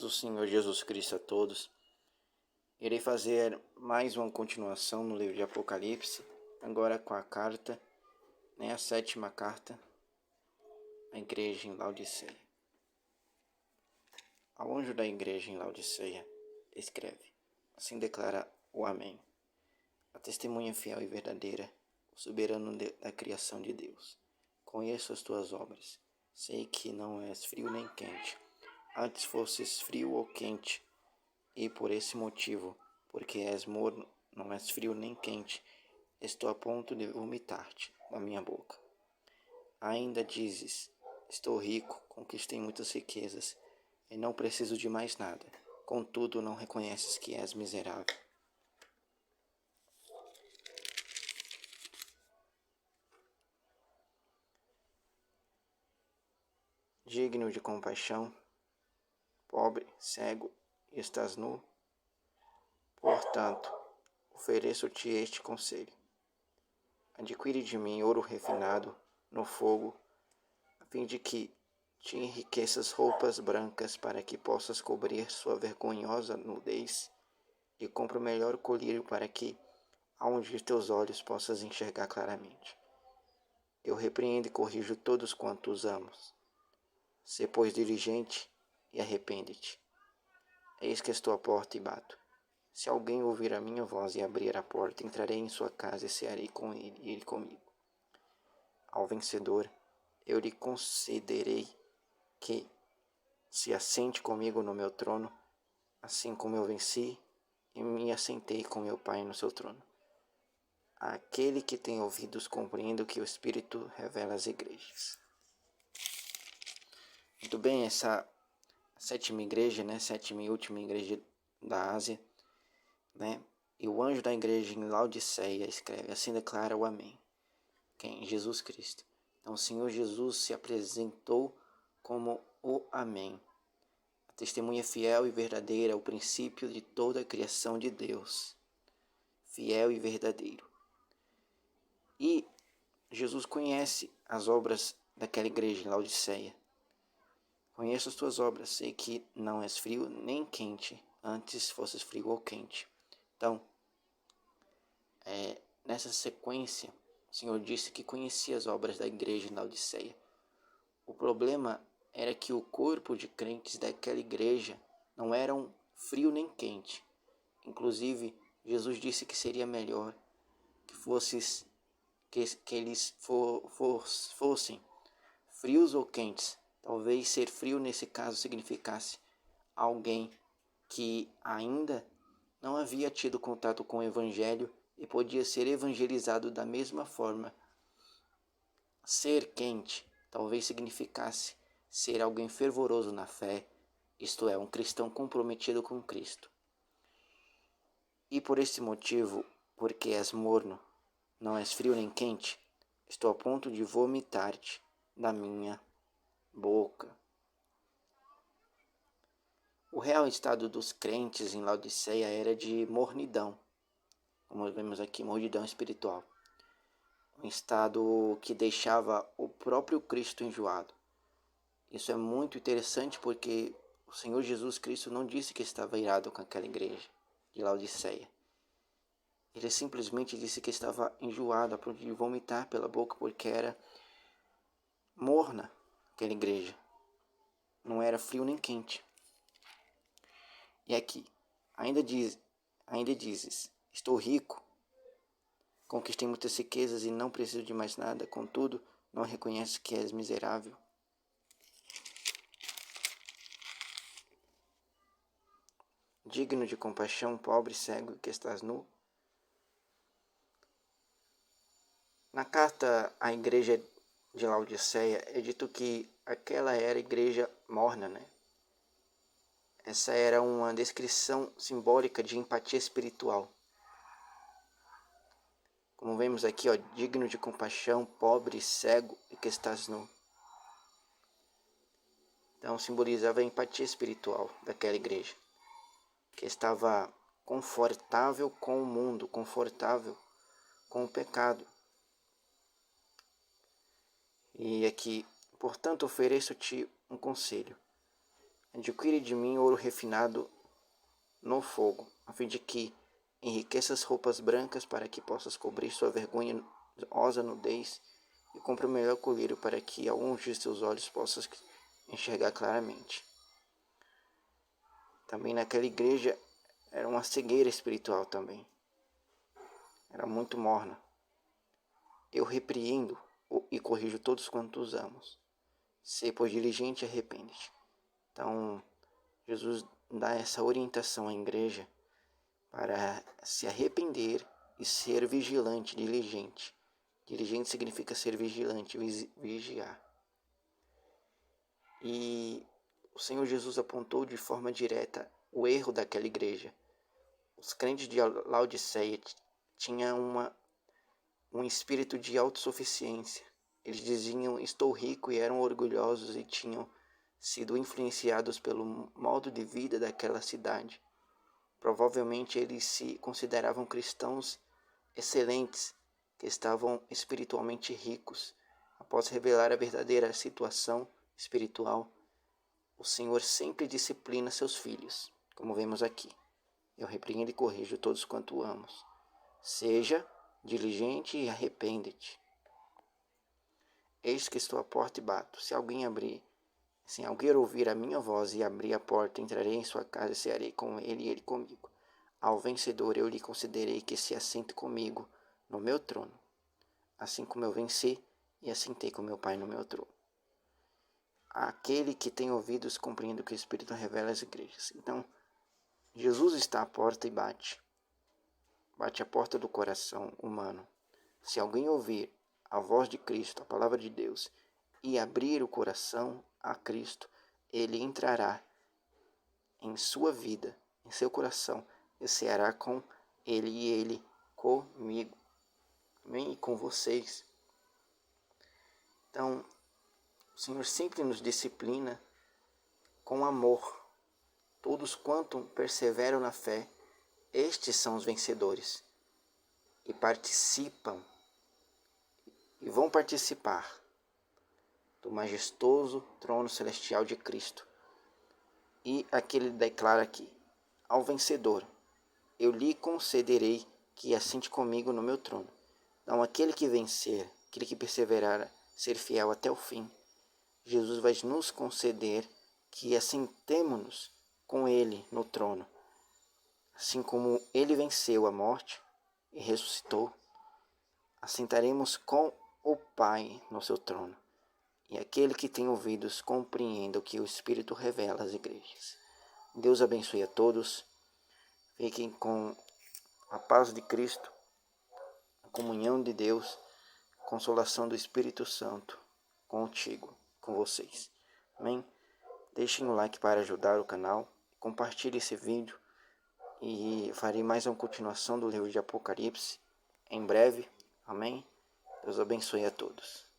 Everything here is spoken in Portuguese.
Do Senhor Jesus Cristo a todos. Irei fazer mais uma continuação no livro de Apocalipse, agora com a carta, a sétima carta à igreja em Laodiceia. Ao anjo da igreja em Laodiceia, escreve: assim declara o Amém, a testemunha fiel e verdadeira, o soberano da criação de Deus. Conheço as tuas obras, sei que não és frio nem quente. Antes fosses frio ou quente, e por esse motivo, porque és morno, não és frio nem quente, estou a ponto de vomitar-te da minha boca. Ainda dizes: estou rico, conquistei muitas riquezas, e não preciso de mais nada. Contudo, não reconheces que és miserável. Digno de compaixão, pobre, cego, e estás nu. Portanto, ofereço-te este conselho: adquire de mim ouro refinado no fogo, a fim de que te enriqueças roupas brancas, para que possas cobrir sua vergonhosa nudez, e compra o melhor colírio, para que, aonde teus olhos, possas enxergar claramente. Eu repreendo e corrijo todos quantos amos. Sê, pois, diligente e arrepende-te. Eis que estou à porta e bato. Se alguém ouvir a minha voz e abrir a porta, entrarei em sua casa e cearei com ele e ele comigo. Ao vencedor, eu lhe concederei que se assente comigo no meu trono, assim como eu venci e me assentei com meu Pai no seu trono. Aquele que tem ouvidos compreenda o que o Espírito revela às igrejas. Muito bem, essa sétima igreja, sétima e última igreja da Ásia, E o anjo da igreja em Laodiceia escreve: assim declara o Amém. Quem? Jesus Cristo. Então o Senhor Jesus se apresentou como o Amém, a testemunha fiel e verdadeira, o princípio de toda a criação de Deus, fiel e verdadeiro. E Jesus conhece as obras daquela igreja em Laodiceia. Conheço as tuas obras, sei que não és frio nem quente, antes fosses frio ou quente. Então, nessa sequência, o Senhor disse que conhecia as obras da igreja em Laodiceia. O problema era que o corpo de crentes daquela igreja não eram frio nem quente. Inclusive, Jesus disse que seria melhor que eles fossem frios ou quentes. Talvez ser frio nesse caso significasse alguém que ainda não havia tido contato com o Evangelho e podia ser evangelizado da mesma forma. Ser quente talvez significasse ser alguém fervoroso na fé, isto é, um cristão comprometido com Cristo. E por esse motivo, porque és morno, não és frio nem quente, estou a ponto de vomitar-te da minha boca. O real estado dos crentes em Laodiceia era de mornidão, como vemos aqui, mornidão espiritual. Um estado que deixava o próprio Cristo enjoado. Isso é muito interessante porque o Senhor Jesus Cristo não disse que estava irado com aquela igreja de Laodiceia. Ele simplesmente disse que estava enjoado, a ponto de vomitar pela boca, porque era morna aquela igreja. Não era frio nem quente. E aqui, ainda dizes, estou rico, conquistei muitas riquezas e não preciso de mais nada, contudo, não reconheces que és miserável. Digno de compaixão, pobre, cego, que estás nu. Na carta à igreja de Laodiceia é dito que aquela era a igreja morna, Essa era uma descrição simbólica de empatia espiritual. Como vemos aqui, digno de compaixão, pobre, cego e que estás nu. Então simbolizava a empatia espiritual daquela igreja, que estava confortável com o mundo, confortável com o pecado. E aqui, portanto, ofereço-te um conselho. Adquire de mim ouro refinado no fogo, a fim de que enriqueças roupas brancas para que possas cobrir sua vergonhosa nudez, e compre o melhor colírio para que ao ungir seus olhos possas enxergar claramente. Também naquela igreja era uma cegueira espiritual também. Era muito morna. Eu repreendo e corrijo todos quantos amos. Sê, pois, diligente e arrepende-te. Então, Jesus dá essa orientação à igreja para se arrepender e ser vigilante, diligente. Diligente significa ser vigilante, vigiar. E o Senhor Jesus apontou de forma direta o erro daquela igreja. Os crentes de Laodiceia tinham um espírito de autossuficiência. Eles diziam, estou rico, e eram orgulhosos e tinham sido influenciados pelo modo de vida daquela cidade. Provavelmente eles se consideravam cristãos excelentes, que estavam espiritualmente ricos. Após revelar a verdadeira situação espiritual, o Senhor sempre disciplina seus filhos, como vemos aqui. Eu repreendo e corrijo todos quanto amos. Seja diligente e arrepende-te. Eis que estou à porta e bato. Se alguém ouvir a minha voz e abrir a porta, entrarei em sua casa e cearei com ele e ele comigo. Ao vencedor eu lhe concederei que se assente comigo no meu trono, assim como eu venci e assentei com meu Pai no meu trono. Aquele que tem ouvidos compreende o que o Espírito revela às igrejas. Então, Jesus está à porta e bate. Bate a porta do coração humano. Se alguém ouvir a voz de Cristo, a palavra de Deus, e abrir o coração a Cristo, ele entrará em sua vida, em seu coração, e ceará com ele e ele comigo. Amém? E com vocês. Então, o Senhor sempre nos disciplina com amor. Todos quanto perseveram na fé, estes são os vencedores. E participam, e vão participar do majestoso trono celestial de Cristo. E aqui ele declara aqui, ao vencedor, eu lhe concederei que assente comigo no meu trono. Então, aquele que vencer, aquele que perseverar, ser fiel até o fim, Jesus vai nos conceder que assentemo-nos com ele no trono. Assim como ele venceu a morte e ressuscitou, assentaremos com o Pai no seu trono. E aquele que tem ouvidos compreenda o que o Espírito revela às igrejas. Deus abençoe a todos. Fiquem com a paz de Cristo, a comunhão de Deus, a consolação do Espírito Santo contigo, com vocês. Amém? Deixem o like para ajudar o canal. Compartilhe esse vídeo. E farei mais uma continuação do livro de Apocalipse em breve. Amém? Deus abençoe a todos.